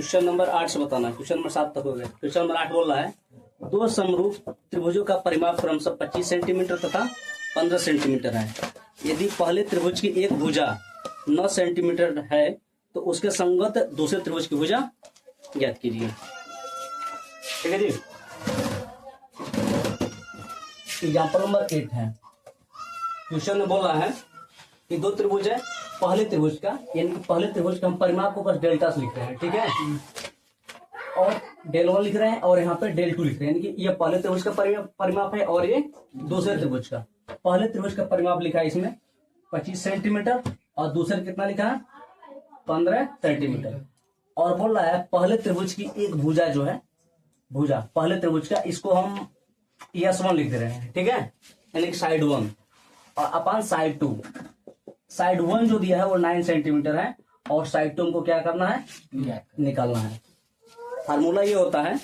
Question number 8 से बताना है। क्वेश्चन नंबर 7 तक हो गया। क्वेश्चन नंबर 8 बोल रहा है दो समरूप त्रिभुजों का परिमाप क्रमशः 25 सेंटीमीटर तथा 15 सेंटीमीटर है। यदि पहले त्रिभुज की एक भुजा 9 सेंटीमीटर है तो उसके संगत दूसरे त्रिभुज की भुजा ज्ञात कीजिए। ठीक है जी। एग्जाम्पल नंबर 8 है। क्वेश्चन में बोल रहा है कि दो त्रिभुज है, पहले त्रिभुज का यानी कि पहले त्रिभुज का हम परिमाप को बस डेल्टा से लिख रहे हैं। ठीक है, और डेल 1 लिख रहे हैं और यहाँ पे डेल 2 लिख रहे हैं, यानी कि ये पहले त्रिभुज का परिमाप है और ये दूसरे त्रिभुज का। पहले त्रिभुज का परिमाप लिखा है इसमें 25 सेंटीमीटर और दूसरे कितना लिखा है 15 सेंटीमीटर। और बोल रहा है पहले त्रिभुज की एक भुजा जो है, भुजा पहले त्रिभुज का, इसको हम S1 लिख दे रहे हैं। ठीक है, यानी कि साइड 1 और अपन साइड 2। साइड 1 जो दिया है वो 9 सेंटीमीटर है और साइड 2 को क्या करना है, निकालना है। फार्मूला ये होता है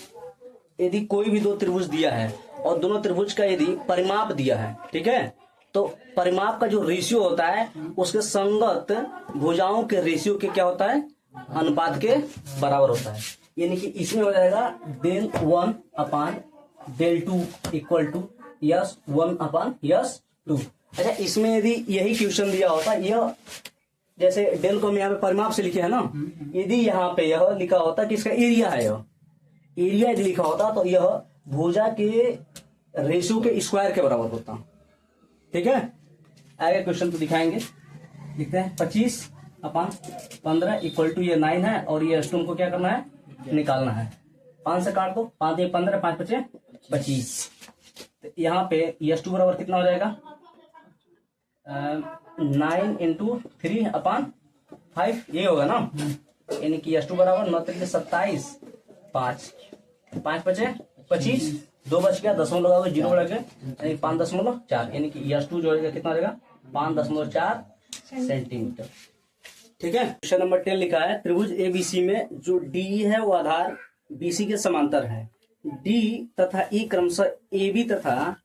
यदि कोई भी दो त्रिभुज दिया है और दोनों त्रिभुज का यदि परिमाप दिया है, ठीक है, तो परिमाप का जो रेशियो होता है उसके संगत भुजाओं के रेशियो के क्या होता है, अनुपात के बराबर होता है। यानी कि इसमें हो जाएगा del 1 upon del 2 equal to S1 upon S2। अच्छा, इसमें यदि यही क्वेश्चन दिया होता, यह जैसे डेल को हम यहाँ पे परिमाप से लिखे है ना, यदि यहाँ पे यह लिखा होता कि इसका एरिया है, यह एरिया यदि लिखा होता तो यह भुजा के रेशियो के स्क्वायर के बराबर होता। ठीक है, आगे क्वेश्चन तो दिखाएंगे। लिखते हैं 25 अपान 15 इक्वल टू ये 9 है और ये S2 को क्या करना है, निकालना है। 5 से काट दो, 5 ये 15, 5 5 25। तो यहाँ पे S2 बराबर कितना हो जाएगा 9 इंटू 3 अपान 5, ये होगा ना, यानी कि S2 बराबर 9 तरीके 27, 5 5 5 25, 2 बच गया, दशमलव लगाओगे 0 बढ़ गए, यानी 5.4, यानी कि S2 जो है कितना हो जाएगा 5.4 सेंटीमीटर। ठीक है, क्वेश्चन नंबर 10 लिखा है त्रिभुज ABC में जो D है वो आधार BC के समांतर है। D तथा E क्रमशः AB तथा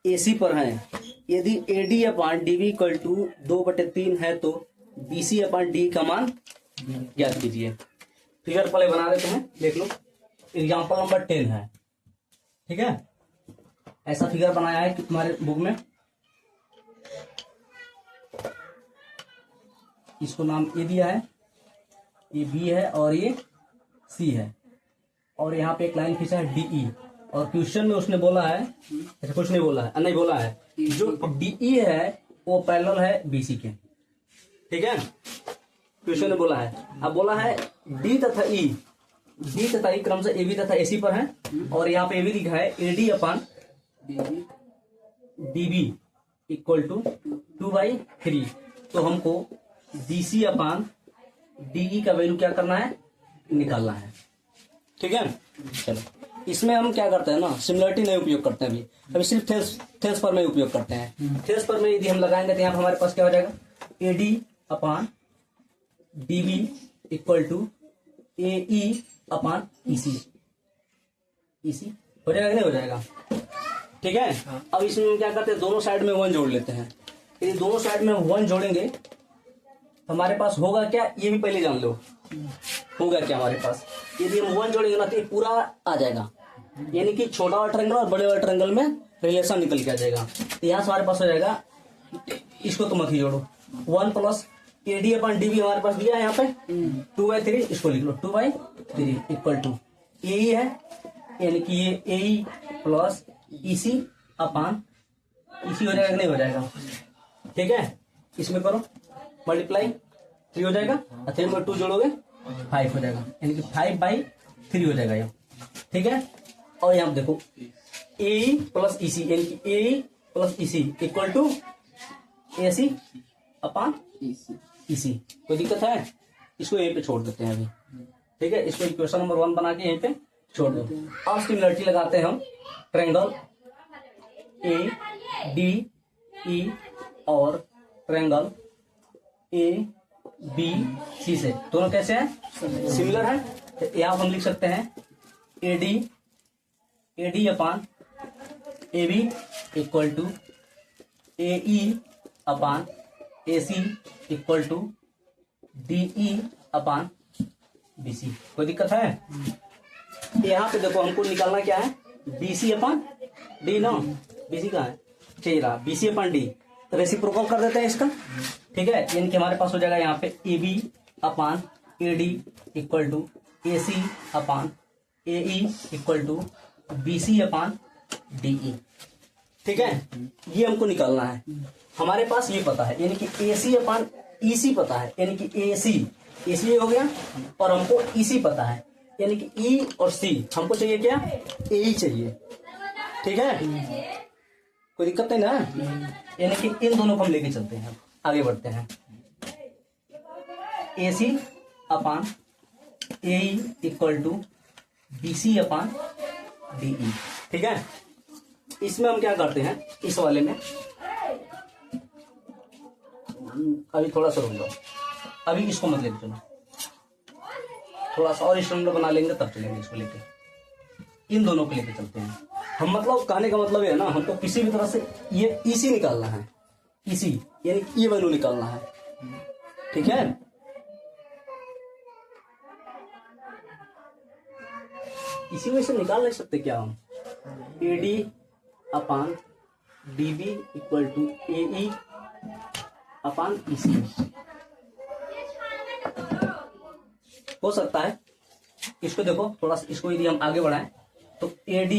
AC पर है। यदि AD upon DB equal to 2/3 है तो BC अपान D का मान ज्ञात कीजिए। फिगर पहले बना रहे तुम्हें, देख लो। एग्जाम्पल नंबर 10 है। ठीक है, ऐसा फिगर बनाया है कि तुम्हारे बुक में, इसको नाम A दिया है, ये B है और ये C है, और यहाँ पे एक लाइन खींचा है DE। और क्वेश्चन में उसने बोला है, ऐसा कुछ नहीं बोला है, नहीं बोला है, जो DE है वो पैरेलल है BC के। ठीक है, क्वेश्चन में बोला है। अब बोला है D तथा E क्रमशः AB तथा AC पर है, और यहाँ पे AB लिखा है AD upon DB equal to 2/3। तो हमको BC अपान DE का वैल्यू क्या करना है, निकालना है। ठीक है, चलो इसमें हम क्या करते हैं ना, सिमिलरिटी नहीं उपयोग करते हैं अभी सिर्फ थेस पर में उपयोग करते हैं। थेस पर में यदि हम लगाएंगे तो यहाँ पर हमारे पास क्या हो जाएगा, AD upon DB equal to AE upon EC हो जाएगा कि नहीं हो जाएगा। ठीक है, अब इसमें हम क्या करते हैं, दोनों साइड में 1 जोड़ लेते हैं। यदि दोनों साइड में 1 जोड़ेंगे हमारे पास होगा क्या, ये भी पहले जान लो, होगा क्या हमारे पास। यदि हम 1 जोड़ेंगे ना तो ये पूरा आ जाएगा, यानी कि छोटा वाला ट्रायंगल और बड़े वाले ट्रायंगल में रिलेशन निकल के आ जाएगा। तो यहाँ से हमारे पास हो जाएगा, इसको तो मत ही जोड़ो, 1 प्लस AD अपन DB हमारे पास दिया है यहाँ पे 2/3, इसको लिख लो 2/3 इक्वल टू AE है, यानी कि ये AE प्लस EC अपान EC हो जाएगा, नहीं हो जाएगा। ठीक है, इसमें करो मल्टीप्लाई, 3 हो जाएगा और 3 में 2 जोड़ोगे 5 हो जाएगा, यानी कि 5/3 हो जाएगा यहाँ। ठीक है, और यहाँ देखो AE प्लस EC, यानी कि AE plus EC equal to AC upon EC। कोई दिक्कत है, इसको यहीं पे छोड़ देते हैं अभी। ठीक है, इसको इक्वेशन नंबर 1 बना के यहीं पे छोड़ दो। अब सिमिलरिटी लगाते हैं हम ट्रायंगल ADE और ट्रायंगल ABC से। दोनों कैसे हैं, सिमिलर है। तो यहाँ हम लिख सकते हैं AD upon AB equal to AE upon AC equal to DE upon BC। कोई दिक्कत है? यहाँ पे देखो हमको निकालना क्या है, BC अपन D ना, BC कहाँ है, चाहिए रहा BC अपन D, तो रेसिप्रोकल कर देते हैं इसका, ठीक है। यानी कि हमारे पास हो जाएगा यहाँ पे AB upon AD equal to AC upon AE equal to BC upon DE, ठीक है। ये हमको निकालना है, हमारे पास ये पता है, यानी कि AC अपान EC पता है, यानी कि AC हो गया, और हमको EC पता है, यानी कि E और C हमको चाहिए क्या, AE चाहिए, ठीक है। कोई दिक्कत नहीं ना, यानी कि इन दोनों को हम लेके चलते हैं, आगे बढ़ते हैं। AC upon AE equal to BC upon DE, ठीक है। इसमें हम क्या करते हैं, इस वाले में अभी थोड़ा सा रुक जाओ, अभी इसको मत लेके चलो, थोड़ा सा और स्टैंडर्ड बना लेंगे तब चलेंगे, इसको लेके इन दोनों को लेके चलते हैं हम। मतलब कहने का मतलब है ना, हमको किसी भी तरह से ये EC निकालना है, EC यानी ये वैल्यू निकालना है, ठीक है। इसी में से निकाल नहीं सकते क्या हम, AD upon DB equal to AE upon EC हो सकता है। इसको देखो थोड़ा सा, इसको यदि हम आगे बढ़ाएं तो AD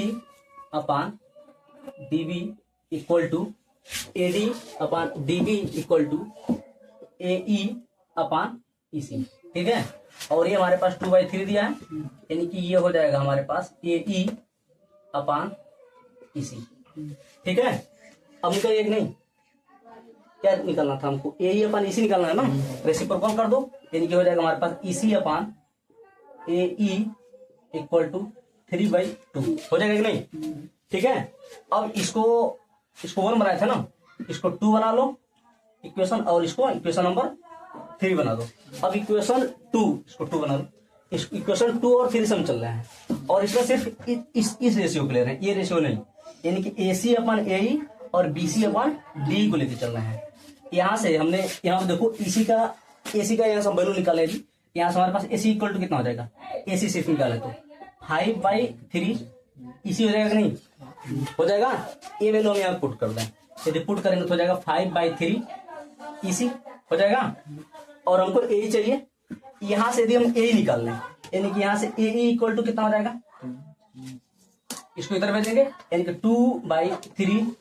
upon DB equal to AD upon DB equal to AE upon EC, ठीक है। और ये हमारे पास 2/3 दिया है, यानी कि ये हो जाएगा हमारे पास AE अपान EC, ठीक है। अब निकलिए कि नहीं, क्या निकालना था हमको, AE अपान EC निकालना है ना, रेसिप्रोकल कर दो, यानी कि हो जाएगा हमारे पास EC upon AE equal to 3/2 हो जाएगा कि नहीं, ठीक है। अब इसको 1 बनाया था ना, इसको 2 बना लो इक्वेशन, और इसको इक्वेशन नंबर 3 बना दो। अब इक्वेशन 2, इसको 2 बना लो, इस इक्वेशन 2 और 3 से हम चल रहे हैं, और इसमें सिर्फ इस रेशियो को ले रहे हैं, ये रेशियो नहीं, यानी कि AC अपान AE और BC अपान DE को लेके चल रहे हैं। यहाँ से हमने, यहाँ पे देखो AC का यहाँ से वैल्यू निकाले जी, यहाँ से हमारे पास AC इक्वल टू कितना हो जाएगा, AC सिर्फ निकाले तो 5/3 EC हो जाएगा कि नहीं, हो जाएगा। ये वैल्यू हम यहाँ पुट कर दें, यदि पुट करेंगे तो हो जाएगा 5/3 EC हो जाएगा, और हमको AE चाहिए। यहाँ से यदि हम AE निकाल लें, यानी कि यहाँ से AE इक्वल टू कितना हो जाएगा, इसको इधर भेजेंगे, यानी कि 2/3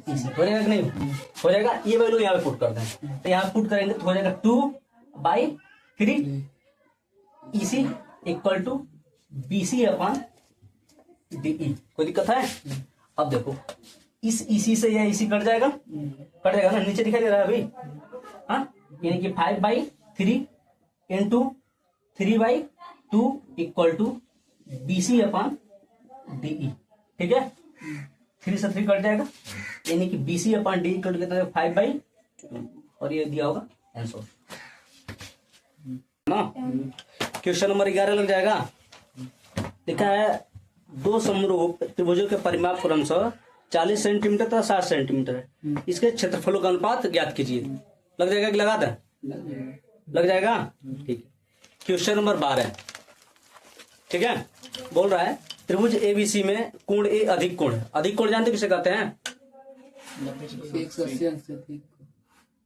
EC हो जाएगा कि नहीं, हो जाएगा। ये वैल्यू यहाँ पे पुट कर दें, तो यहाँ पुट करेंगे तो हो जाएगा 2/3 EC equal to BC upon DE। कोई दिक्कत है? अब देखो इस EC से यह EC कट जाएगा ना, नीचे दिखाई दे रहा है अभी, हाँ, यानी कि 5/3 into 3/2 equal to BC upon DE, ठीक है। 3 से 3 कट जाएगा, यानी कि BC upon DE equal to कितना, 5/2, और ये दिया होगा आंसर ना। क्वेश्चन नंबर 11 लग जाएगा। लिखा है 2 समरूप त्रिभुजों के परिमाप क्रमशः 40 सेंटीमीटर तथा 60 सेंटीमीटर है, इसके क्षेत्रफलों का अनुपात ज्ञात कीजिए। लग जाएगा कि लगा दें, लग जाएगा, ठीक है। क्वेश्चन नंबर 12, ठीक है। बोल रहा है त्रिभुज ABC में कोण A अधिक कोण है। अधिक कोण जानते किसे कहते हैं,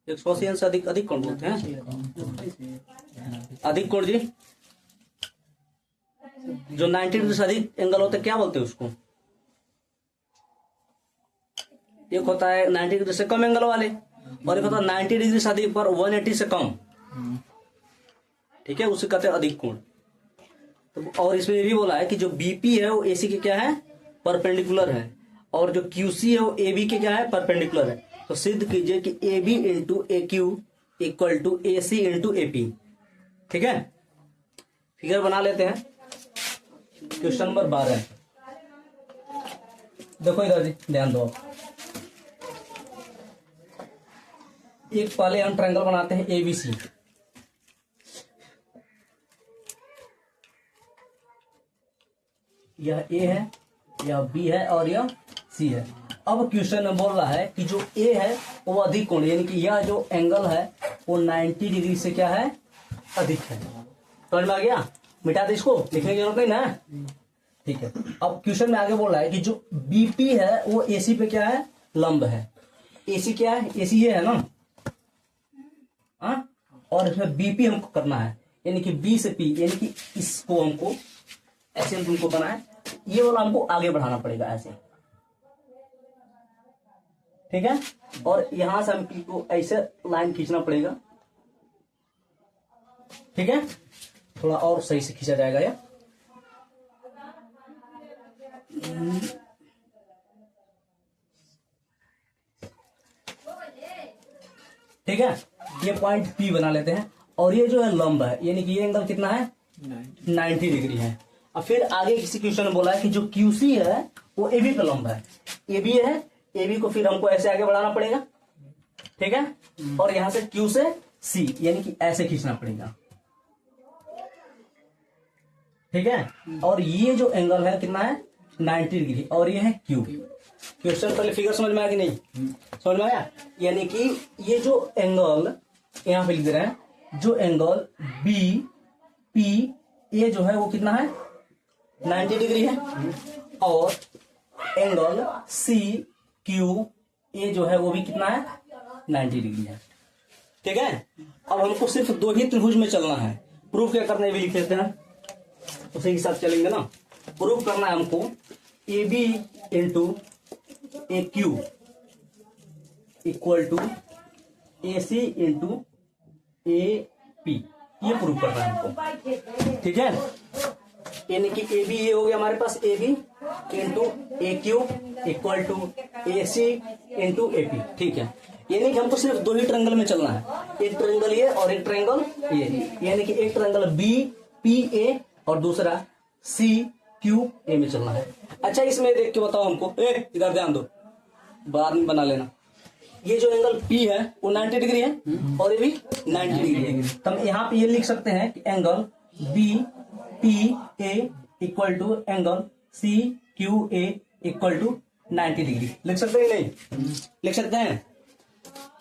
180 अंश से अधिक कोण बोलते हैं। अधिक कोण जी, जो 90 डिग्री से अधिक एंगल होता है क्या बोलते हैं उसको, एक होता है 90 डिग्री से कम एंगल वाले, और एक होता है 90 डिग्री से अधिक पर 180 से कम, ठीक है, उसे कहते हैं अधिक कोण। तो और इसमें ये भी बोला है कि जो BP है वो AC के क्या है, परपेंडिकुलर है, और जो QC है वो AB के क्या है, परपेंडिकुलर है। तो सिद्ध कीजिए कि AB into AQ equal to AC into AP, ठीक है। फिगर बना लेते हैं। क्वेश्चन नंबर 12, देखो इधर जी, ध्यान दो। एक पहले हम ट्रायंगल बनाते हैं ABC, यह A है, यह B है और यह C है। अब क्वेश्चन में बोल रहा है कि जो A है वो अधिक कोण, यानी कि यह जो एंगल है वो 90 डिग्री से क्या है, अधिक है। समझ में आ गया। मिटा दे इसको, लिखने की जरूरत नहीं ना। ठीक है, अब क्वेश्चन में आगे बोल रहा है कि जो बीपी है वो एसी पे क्या है, लंब है। एसी क्या है, एसी ये है ना, हाँ, और इसमें बीपी हमको करना है, यानी कि बी से पी, यानी कि इसको हमको ऐसे तुमको बना है, ये वाला हमको आगे बढ़ाना पड़ेगा ऐसे, ठीक है। और यहां से हम पी को ऐसे लाइन खींचना पड़ेगा, ठीक है, थोड़ा और सही से खींचा जाएगा ये। ठीक है, ये पॉइंट पी बना लेते हैं। और ये जो है लंब है, यानी कि ये एंगल कितना है, 90 डिग्री है। अब फिर आगे किसी क्वेश्चन में बोला है कि जो क्यूसी है वो एबी पे लंब है, एबी है, एबी को फिर हमको ऐसे आगे बढ़ाना पड़ेगा, ठीक है। और यहां से क्यू से सी, यानी कि ऐसे खींचना पड़ेगा, ठीक है। और ये जो एंगल है कितना है, 90 डिग्री, और ये है क्यू। क्वेश्चन पहले फिगर समझ में आया कि नहीं, समझ में आया। यानी कि ये जो एंगल यहां पे लिख दे रहे हैं, जो एंगल बी पी ये जो है वो कितना है, 90 डिग्री है। और एंगल सी क्यू ये जो है वो भी कितना है, 90 डिग्री है, ठीक है। अब हमको सिर्फ दो ही त्रिभुज में चलना है। प्रूफ क्या करना है भी लिख देते हैं, उसी के साथ चलेंगे ना। प्रूफ करना है हमको A B into A Q equal to A C into A P, ये प्रूफ करना है हमको, ठीक है। यानी कि ए बी ये हो गया हमारे पास, A B into A Q equal to A C into A P, ठीक है। यानी कि हमको सिर्फ दो ही ट्रायंगल में चलना है, एक ट्रायंगल ये और एक ट्रायंगल ये, यानी कि एक ट्रायंगल बी पी ए और दूसरा सी क्यू ए में चलना है। अच्छा, इसमें देख के बताओ हमको, इधर ध्यान दो, बाद में बना लेना। ये जो एंगल P है वो 90 डिग्री है और ये भी 90 डिग्री है, तो हम यहाँ पे ये लिख सकते हैं कि angle B P A equal to angle C Q A equal to 90 degree. लिख सकते हैं नहीं, लिख सकते हैं।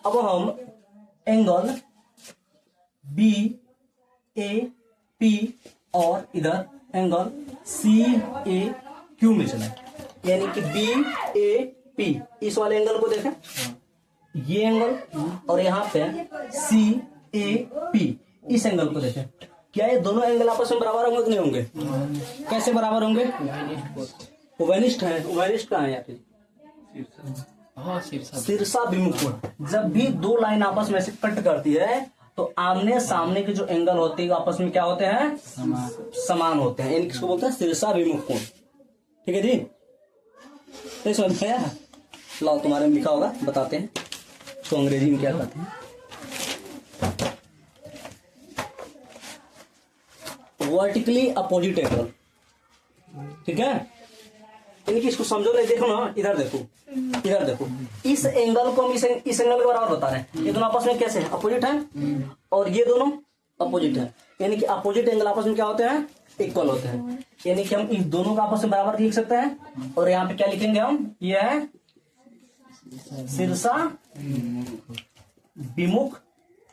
अब हम एंगल बी ए पी और इधर एंगल सी ए क्यू में चले, यानी कि बी ए पी, इस वाले एंगल को देखें, ये एंगल, और यहाँ पे सी ए पी, इस एंगल को देखें। क्या ये दोनों एंगल आपस में बराबर होंगे कि नहीं होंगे, कैसे बराबर होंगे, उभयनिष्ठ है। उभयनिष्ठ कहाँ है यहाँ पे, शीर्षा विमुख कोण। जब भी दो लाइन आपस में से कट करती है तो आमने सामने के जो एंगल होते हैं आपस में क्या होते हैं, समान होते हैं, किसको बोलते हैं, शीर्षा विमुख कोण, ठीक है जी। नहीं समझ में आया, लाओ तुम्हारे में लिखा होगा, बताते हैं तो अंग्रेजी में क्या कहते हैं। वर्टिकली अपोजिट एंगल, ठीक है। यानी कि इसको समझो नहीं, देखो ना, इधर देखो, इधर देखो, इस एंगल को हम इस एंगल के बराबर बता रहे हैं। ये दोनों आपस में कैसे हैं, अपोजिट है, और ये दोनों अपोजिट है, यानी कि अपोजिट एंगल आपस में क्या होते हैं, इक्वल होते हैं। यानी कि हम इन दोनों का आपस में बराबर लिख सकते हैं। और यहाँ पे क्या लिखेंगे हम, ये है शीर्षा विमुख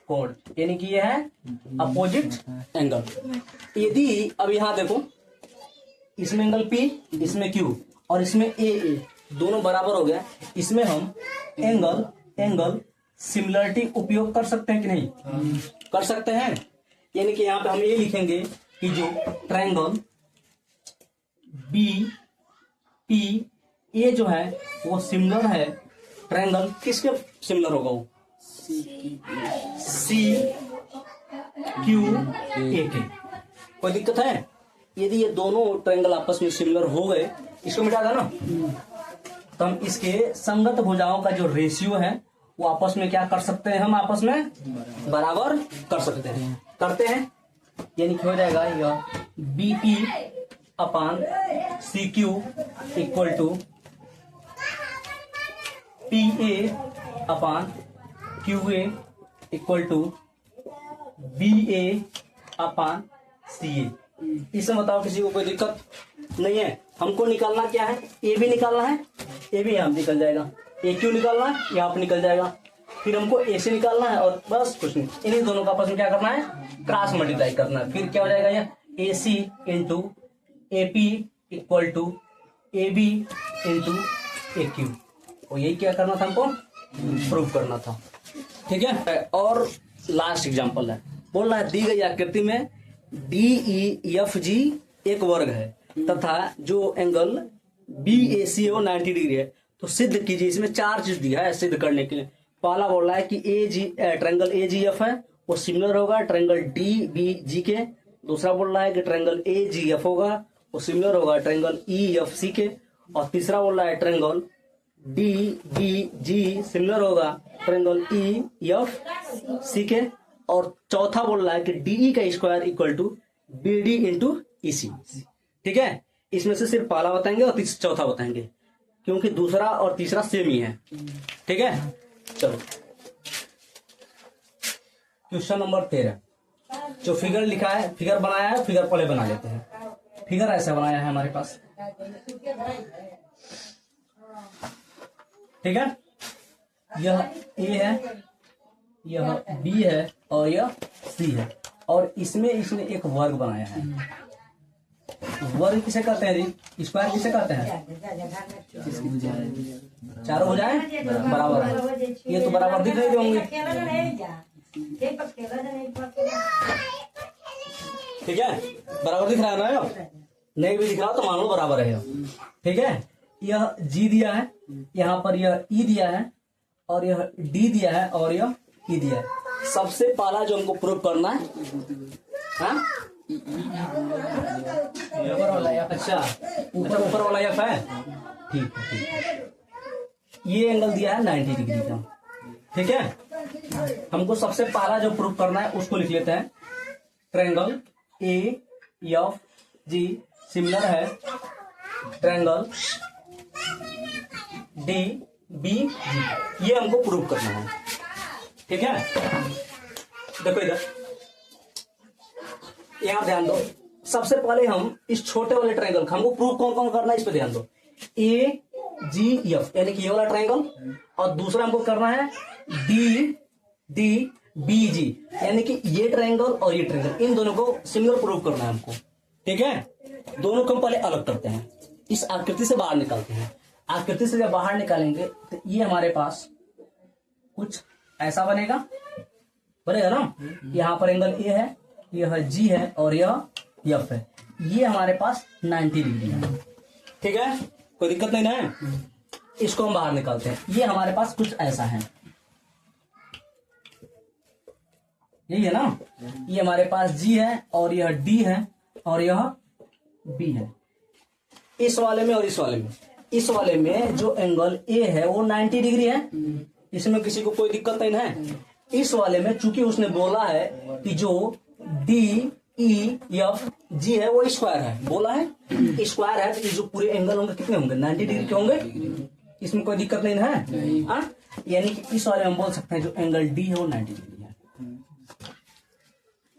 कोण, यानी कि ये है अपोजिट एंगल। यदि अब यहां देखो, इसमें एंगल P, इसमें Q और इसमें ए दोनों बराबर हो गया, इसमें हम एंगल सिमिलरिटी उपयोग कर सकते हैं कि नहीं, कर सकते हैं। यानी कि यहां पे हम ये लिखेंगे कि जो ट्रायंगल बी पी ए जो है वो सिमिलर है, ट्रायंगल किसके सिमिलर होगा, वो सी क्यू ए के। कोई दिक्कत है, यदि ये दोनों ट्रायंगल आपस में सिमिलर हो गए, इसको मिटा देना, तो हम इसके संगत भुजाओं का जो रेशियो है वो आपस में क्या कर सकते हैं, हम आपस में बराबर कर सकते हैं, करते हैं। यानी कि हो जाएगा यह B P upon C Q equal to P A upon Q A equal to B A upon C A. इसमें बताओ किसी को कोई दिक्कत नहीं है। हमको निकालना क्या है, ए भी निकालना है, ए भी यहाँ निकल जाएगा, ए क्यू निकालना है, यहाँ पे निकल जाएगा, फिर हमको ए से निकालना है और बस कुछ नहीं। इन्हीं दोनों का आपस में क्या करना है, क्रॉस मल्टीप्लाई करना है, फिर क्या हो जाएगा, AC into AP equal to AB into AQ। और यही क्या करना था हमको, प्रूव करना था। ठीक है। और लास्ट एग्जांपल है, बोल रहा है दी गई आकृति में DEFG एक वर्ग है तथा जो एंगल BACO 90 डिग्री है, तो सिद्ध कीजिए। इसमें 4 चीज दिया है सिद्ध करने के लिए। पहला बोल रहा है कि ट्रायंगल AGF है वो सिमिलर होगा ट्रायंगल DBG के। दूसरा बोल रहा है कि ट्रायंगल AGF होगा वो सिमिलर होगा ट्रायंगल EFC के। और तीसरा बोल रहा है ट्रायंगल DBG सिमिलर होगा ट्रायंगल EFC के। और चौथा बोल रहा है कि DE का square equal to BD into EC। ठीक है। इसमें से सिर्फ पहला बताएंगे और चौथा बताएंगे, क्योंकि दूसरा और तीसरा सेम ही है। ठीक है। चलो क्वेश्चन नंबर 13, जो फिगर लिखा है, फिगर बनाया है, फिगर पहले बना लेते हैं। फिगर ऐसा बनाया है हमारे पास। ठीक है। यह A है, यह B है और यह C है। और इसमें इसने एक वर्ग बनाया है। वर्ग किसे कहते हैं जी? स्क्वायर किसे कहते हैं? चारों भुजाएं बराबर है। ये तो बराबर दिख रहे होंगे। ठीक है, बराबर दिख रहा है ना? नहीं भी दिख रहा तो मान लो बराबर है। ठीक है। यह G दिया है, यहाँ पर यह E दिया है और यह D दिया है और यह E दिया है। सबसे पहला जो हमको प्रूव करना है, हाँ? ऊपर वाला F। अच्छा, ऊपर वाला F है। ठीक है, ठीक है। ये एंगल दिया है 90 डिग्री का। ठीक है। हमको सबसे पहला जो प्रूव करना है उसको लिख लेते हैं। ट्रायंगल AFG सिमिलर है ट्रायंगल DBG। ये हमको प्रूव करना है। ठीक है। देखो इधर, यहां ध्यान दो। सबसे पहले हम इस छोटे वाले ट्रायंगल का हमको प्रूव कौन कौन करना है इस पे ध्यान दो। AGF यानी कि ये वाला ट्रायंगल, और दूसरा हमको करना है DBG यानी कि ये ट्रायंगल और ये ट्रायंगल, इन दोनों को सिमिलर प्रूव करना है हमको। ठीक है। दोनों को हम पहले अलग करते हैं, इस आकृति से बाहर निकालते हैं। आकृति से जब बाहर निकालेंगे तो ये हमारे पास कुछ ऐसा बनेगा ना। यहाँ पर एंगल A है, यह G है और यह F है। ये हमारे पास 90 डिग्री है। ठीक है, कोई दिक्कत नहीं ना है। इसको हम बाहर निकालते हैं। ये हमारे पास कुछ ऐसा है, यही है ना। ये हमारे पास G है और यह D है और यह B है। इस वाले में और इस वाले में जो एंगल A है वो 90 डिग्री है। इसमें किसी को कोई दिक्कत नहीं है। इस वाले में चूंकि उसने बोला है कि जो DEFG है वो स्क्वायर है, बोला है स्क्वायर है, तो ये जो पूरे एंगल होंगे कितने होंगे? 90 डिग्री के होंगे। इसमें कोई दिक्कत नहीं है। यानी कि इस वाले में हम बोल सकते हैं जो एंगल D है वो 90 डिग्री है।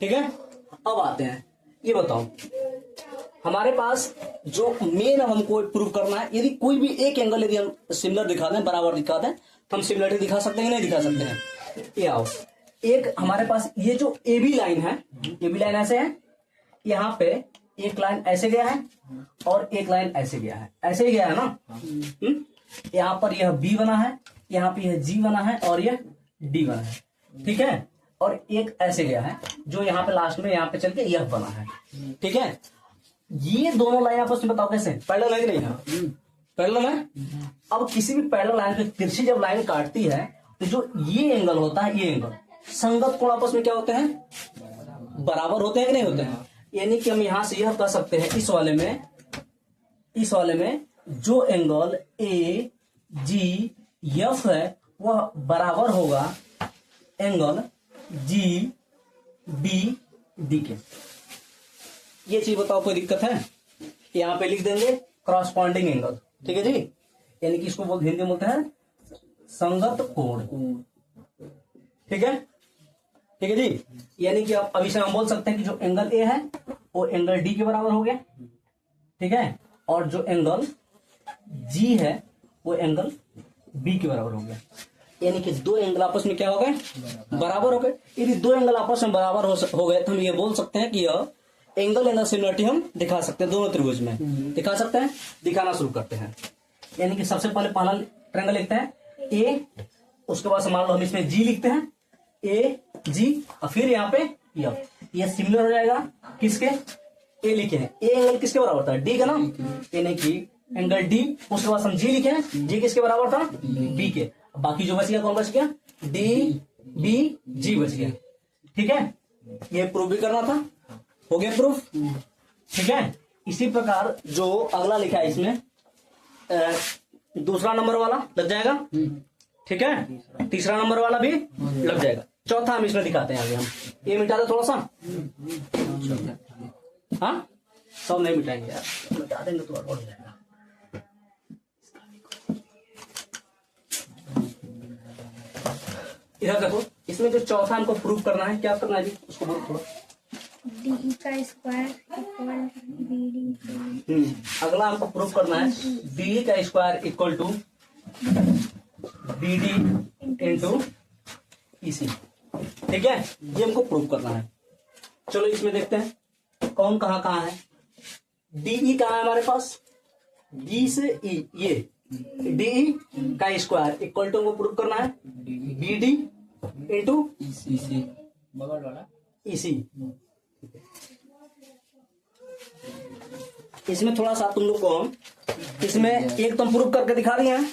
ठीक है। अब आते हैं, ये बताओ हमारे पास जो मेन हमको प्रूव करना है, यदि कोई भी एक एंगल यदि हम सिमिलर दिखा दें, बराबर दिखा दें, तो हम सिमिलरिटी दिखा सकते हैं कि नहीं दिखा सकते हैं? ये आओ, एक हमारे पास ये जो AB लाइन है, AB लाइन ऐसे है, यहाँ पे एक लाइन ऐसे गया है और एक लाइन ऐसे गया है, ऐसे ही गया है ना। यहाँ पर यह B बना है, यहाँ पे यह G बना है और यह D बना है। ठीक है। और एक ऐसे गया है जो यहाँ पे लास्ट में यहाँ पे चल के यह बना है। ठीक है। ये दोनों लाइन आपस में बताओ कैसे पैरेलल है कि नहीं है? पैरेलल है। अब किसी भी पैरेलल लाइन पे तिरछी जब लाइन काटती है तो जो ये एंगल होता है, ये एंगल संगत कोण आपस में क्या होते हैं? बराबर होते हैं कि नहीं होते हैं? यानी कि हम यहां से यह कह सकते हैं इस वाले में जो एंगल AGF है वह बराबर होगा एंगल GBD के। ये चीज बताओ, कोई दिक्कत है? यहाँ पे लिख देंगे क्रॉसपॉन्डिंग एंगल। ठीक है जी। यानी कि इसको हिंदी में बोलते हैं संगत कोण। ठीक है, ठीक है जी। यानी कि अब अभी से हम बोल सकते हैं कि जो एंगल A है वो एंगल D के बराबर हो गया। ठीक है। और जो एंगल G है वो एंगल B के बराबर हो गया। यानी कि दो एंगल आपस में क्या हो गए? बराबर हो गए। यदि दो एंगल आपस में बराबर हो गए तो हम ये बोल सकते हैं कि यह एंगल सिमिलरिटी हम दिखा सकते हैं दोनों त्रिभुज में, दिखा सकते हैं। दिखाना शुरू करते हैं। यानी कि सबसे पहले पहला ट्रायंगल लिखते हैं ए, उसके बाद मान लो हम इसमें जी लिखते हैं, ए जी, और फिर यहाँ पे एफ। ये सिमिलर हो जाएगा किसके, ए लिखे हैं, ए एंगल किसके बराबर था, डी का ना, यानी कि एंगल डी। उसके बाद हम जी लिखे हैं, जी किसके बराबर था, बी के। बाकी जो बच गया कौन बच गया, डी बी जी बच गया। ठीक है, ये प्रूफ भी करना था, हो गया प्रूफ। ठीक है, इसी प्रकार जो अगला लिखा है इसमें दूसरा नंबर वाला लग जाएगा। ठीक है, तीसरा नंबर वाला भी लग जाएगा। चौथा हम इसमें दिखाते हैं। आगे हम ये मिटा दो थोड़ा सा, हाँ सब नहीं मिटाएंगे यार, मिटा देंगे तो और हो जाएगा। इधर देखो, इसमें जो चौथा हमको प्रूफ करना है, क्या करना है जी, उसको बोलो थोड़ा। डी का स्क्वायर इक्वल बी डी। अगला हमको प्रूफ करना है डी का square equal to B D into EC. ठीक है, ये हमको प्रूफ करना है। चलो इसमें देखते हैं कौन कहाँ कहाँ है। डीई कहाँ है हमारे पास, डी से ई, ये डीई का स्क्वायर इक्वल टू हमको प्रूफ करना है बी डी इंटू ईसी, बगल वाला ईसी। इसमें थोड़ा सा तुम लोग को हम इसमें एक तो प्रूफ करके दिखा रही हैं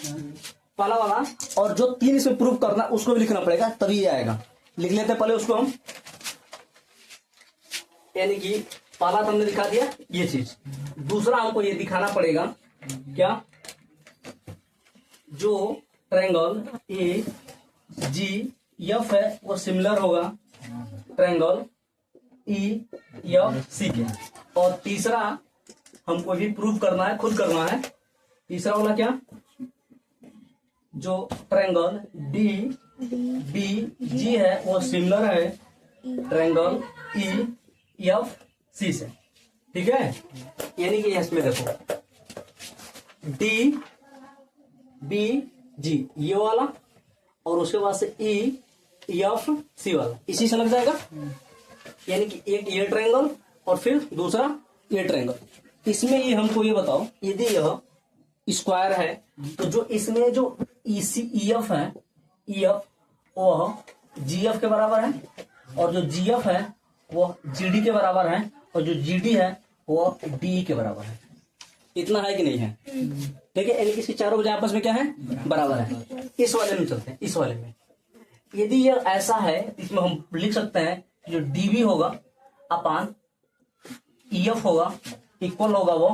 पहला वाला, और जो 3 इसमें प्रूफ करना उसको भी लिखना पड़ेगा तभी ये आएगा। लिख लेते हैं पहले उसको हम, यानी कि पहला तो हमने दिखा दिया ये चीज। दूसरा हमको ये दिखाना पड़ेगा क्या, जो ट्रायंगल ए जी एफ है वो सिमिलर होगा ट्रायंगल ई एफ सी के। और तीसरा हमको भी प्रूफ करना है, खुद करना है। तीसरा वाला क्या, जो ट्रायंगल डी बी जी है वो सिमिलर है ट्रायंगल ई एफ सी से। ठीक है, यानी कि इसमें देखो डी बी जी ये वाला, और उसके बाद से ई एफ सी वाला इसी से लग जाएगा। यानी कि एक ये ट्रायंगल और फिर दूसरा ये ट्रायंगल। इसमें ये हमको ये बताओ, यदि यह स्क्वायर है तो जो इसमें जो ईसी ई एफ है, ई एफ वह जी एफ के बराबर है, और जो जी एफ है वह जी डी के बराबर है, और जो जी डी है वह डी के बराबर है। इतना है कि नहीं है? ठीक है, यानी कि इसकी चारों वजह आपस में क्या है, बराबर है। इस वाले में चलते हैं, इस वाले में यदि यह ऐसा है इसमें हम लिख सकते हैं जो डीबी होगा अपान ईएफ होगा इक्वल होगा वो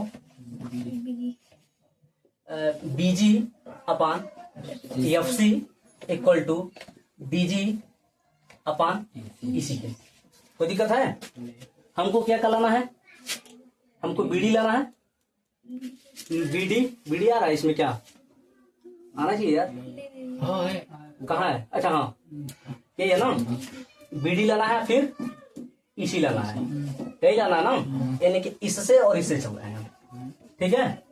BG upon F C equal to DG upon EC के। कोई दिक्कत है? हमको क्या लाना है, हमको बीडी लाना है। बीडी आ रहा है इसमें, क्या आना चाहिए यार, कहाँ है? अच्छा हाँ यही है ना, बीडी लाना है फिर इसी लाना है, यही लाना है ना। यानी कि इससे और इससे चल रहे हैं। ठीक है,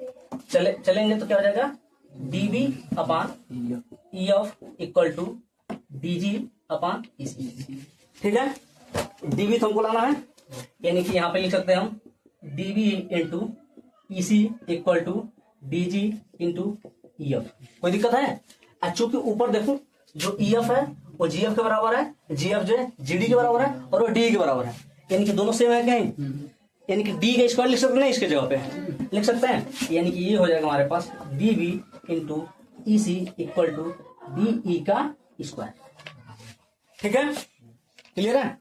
चलेंगे तो क्या हो जाएगा, DB upon E of equal to DG upon EC. ठीक है, डीबी तो हमको लाना है, यानी कि यहाँ पे लिख सकते हैं हम DB into EC equal to DG into E F. कोई दिक्कत है? चूंकि ऊपर देखो जो ई एफ है वो जी एफ के बराबर है, जी एफ जो है जी डी के बराबर है, और वो डी के बराबर है, यानी कि दोनों सेम है कहीं। यानी कि डी का स्क्वायर लिख सकते हैं, इसके जगह पे लिख सकते हैं, यानी कि ये हो जाएगा हमारे पास D B into E C equal to D E का स्क्वायर। ठीक है, क्लियर है?